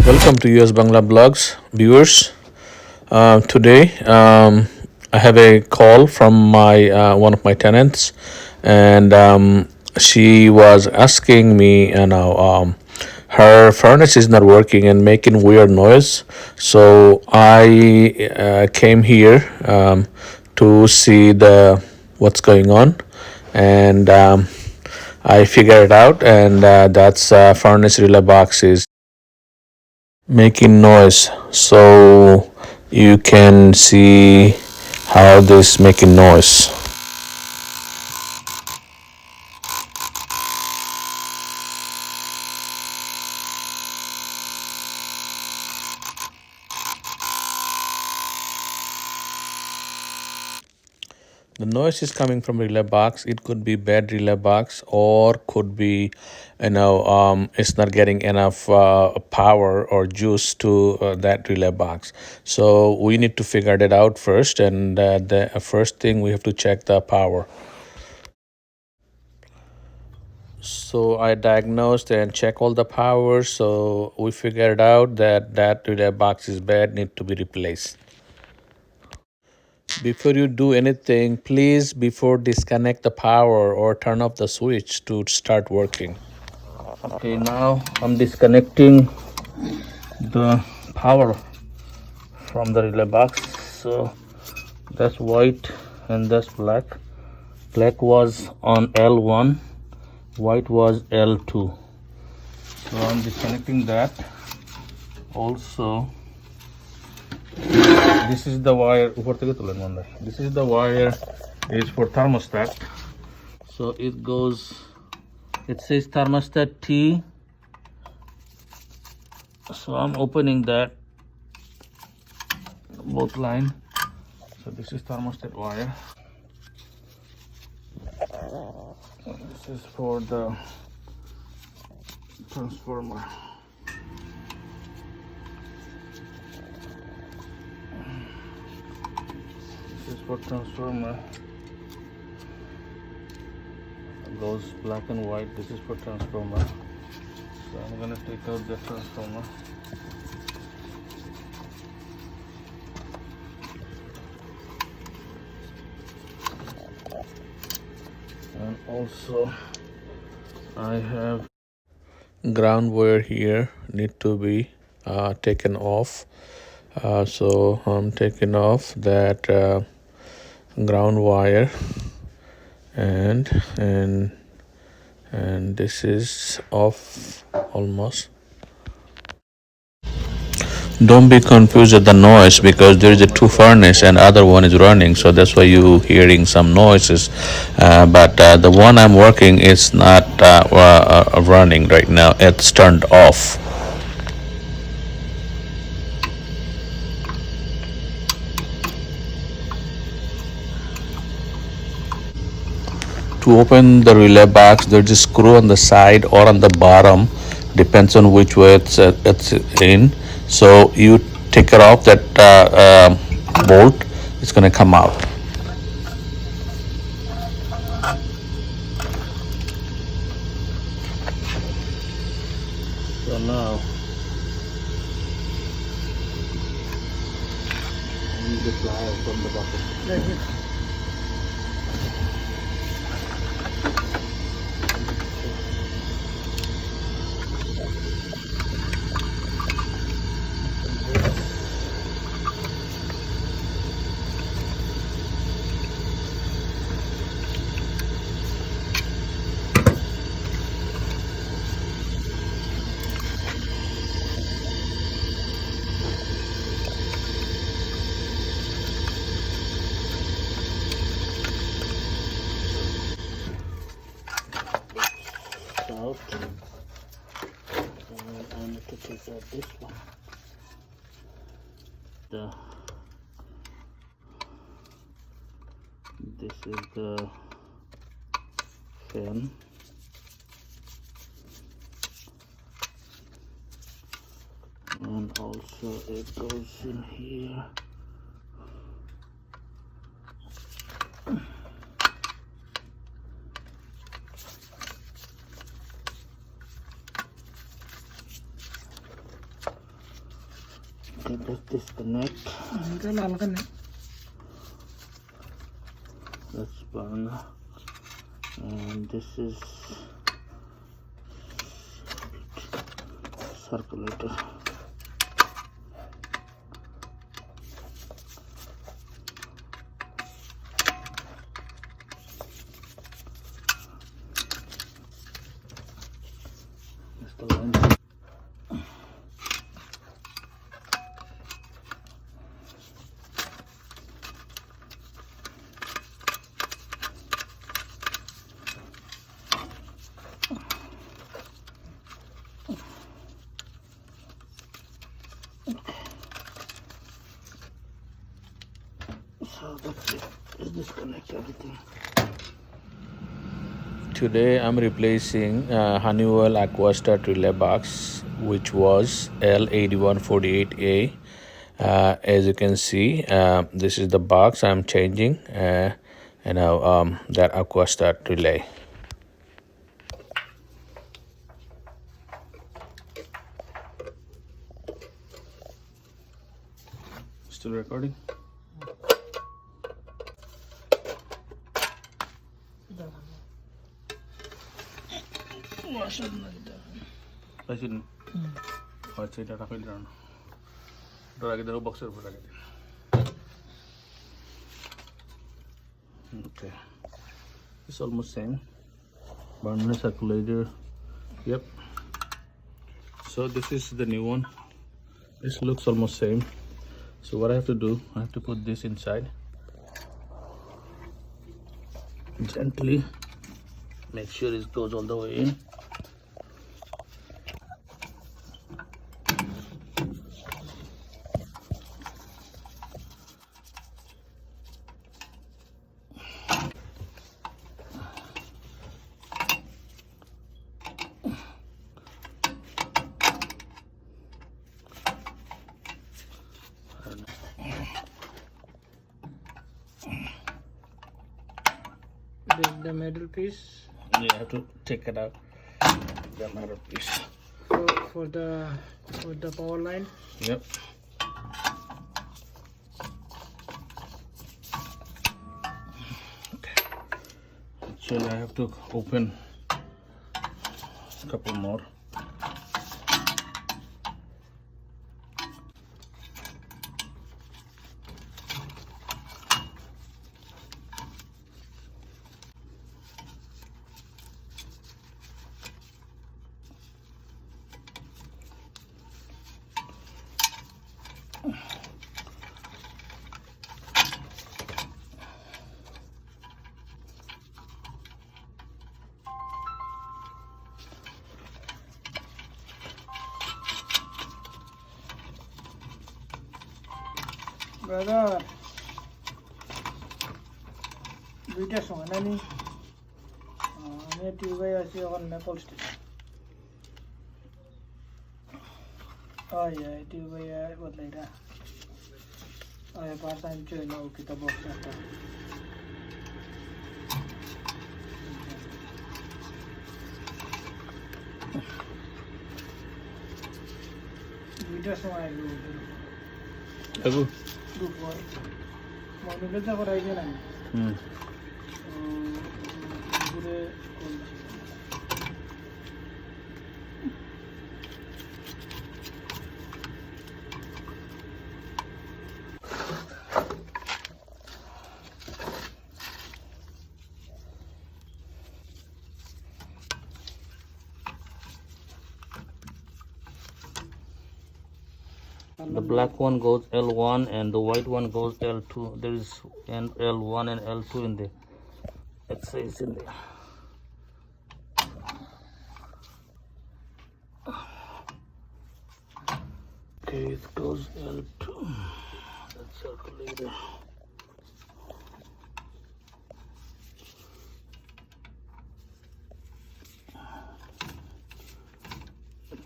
Welcome to US Bangla Blogs viewers. Today I have a call from my one of my tenants, and she was asking me, her furnace is not working and making weird noise. So I came here to see the what's going on, and I figured it out, and that's furnace relay box is making noise. So you can see how this making noise. The noise is coming from relay box. It could be bad relay box, or could be, it's not getting enough power or juice to that relay box. So we need to figure that out first, and the first thing we have to check the power. So I diagnosed and check all the powers. So we figured out that that relay box is bad, need to be replaced. Before you do anything, please, before disconnect the power or turn off the switch to start working. Okay, now I'm disconnecting the power from the relay box. So that's white and that's black. Black was on L1, white was L2. So I'm disconnecting that. Also, this is the wire. This is the wire is for thermostat. So it goes, it says thermostat T. So I'm opening that both line. So this is thermostat wire. This is for the transformer. This is for transformer. It goes black and white. This is for transformer. So I'm gonna take out the transformer. And also I have ground wire here, need to be taken off. So I'm taking off that ground wire, and this is off almost. Don't be confused at the noise, because there is a two furnace and other one is running, so that's why you hearing some noises. But the one I'm working is not running right now. It's turned off. To open the relay box, there's a screw on the side or on the bottom, depends on which way it's in. So you take it off that bolt, it's gonna come out. So now I need the pliers from the bucket. Out. And I need to take out this one. This is the fan. And also it goes in here. just disconnect. That's Bangla, and this is circulator. That's the line. So that's it. Just disconnect everything. Today I'm replacing Honeywell Aquastat relay box, which was L8148A. As you can see, this is the box I'm changing, that Aquastat relay. Still recording? Okay, it's almost same. Burner circulator. Yep. So this is the new one. This looks almost same. So what I have to do, I have to put this inside gently. Make sure it goes all the way in. The middle piece. You have to take it out. The metal piece. For the power line. Yep. Okay. Actually, I have to open a couple more. Brother, দুইটা সময় না নি আমি টিউবে আছি এখন Nepal station ay টিউবে বদলাইরা ay part time চলে নাও কিতাব বক্স একটা দুইটা সময় Abu. দুপুর মনে যা করাই যে না দুপুরে The black one goes L1 and the white one goes L2. There is an L1 and L2 in there. It says in there. Okay, it goes L2. That's circulator.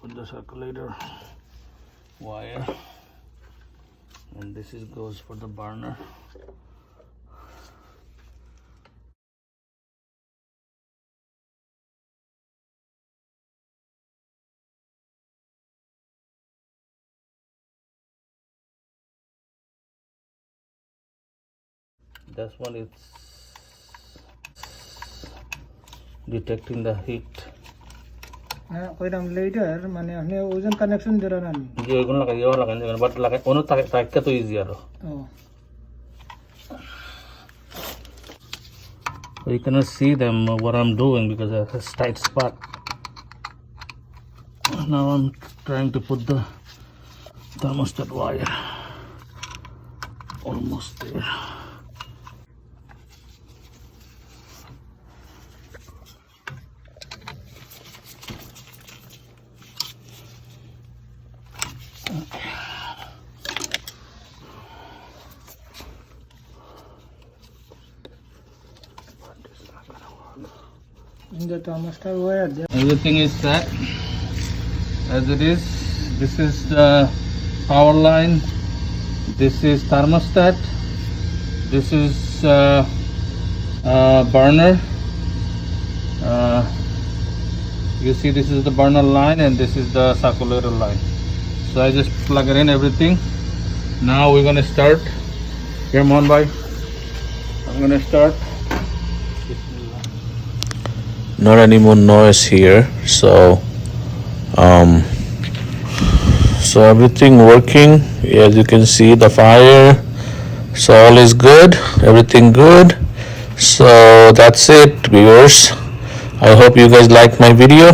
Put the circulator wire, and this is goes for the burner. this one is detecting the heat. কইরাম later মানে আপনি ওজন connection দিরা না যে ওইগুলো লাগাই but লাগাই কোনো তাকে তো ইজি আরো ও you cannot see them what I'm doing because I have a tight spot. Now I'm trying to put the thermostat wire almost there. the thermostat wire there. Everything is set as it is. This is the power line. This is thermostat. This is burner. You see, this is the burner line and this is the circulator line. So I just plug it in everything. Now we're gonna start. Here, Mohan bhai, I'm gonna start. Not any more noise here, so everything working. As you can see, the fire, so all is good, everything good. So that's it, viewers. I hope you guys like my video.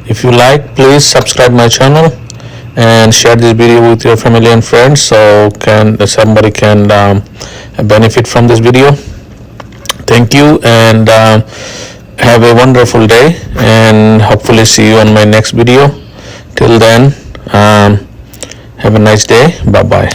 If you like, please subscribe my channel and share this video with your family and friends, so somebody can benefit from this video. Thank you, and have a wonderful day, and hopefully see you on my next video. Till then, have a nice day. Bye bye.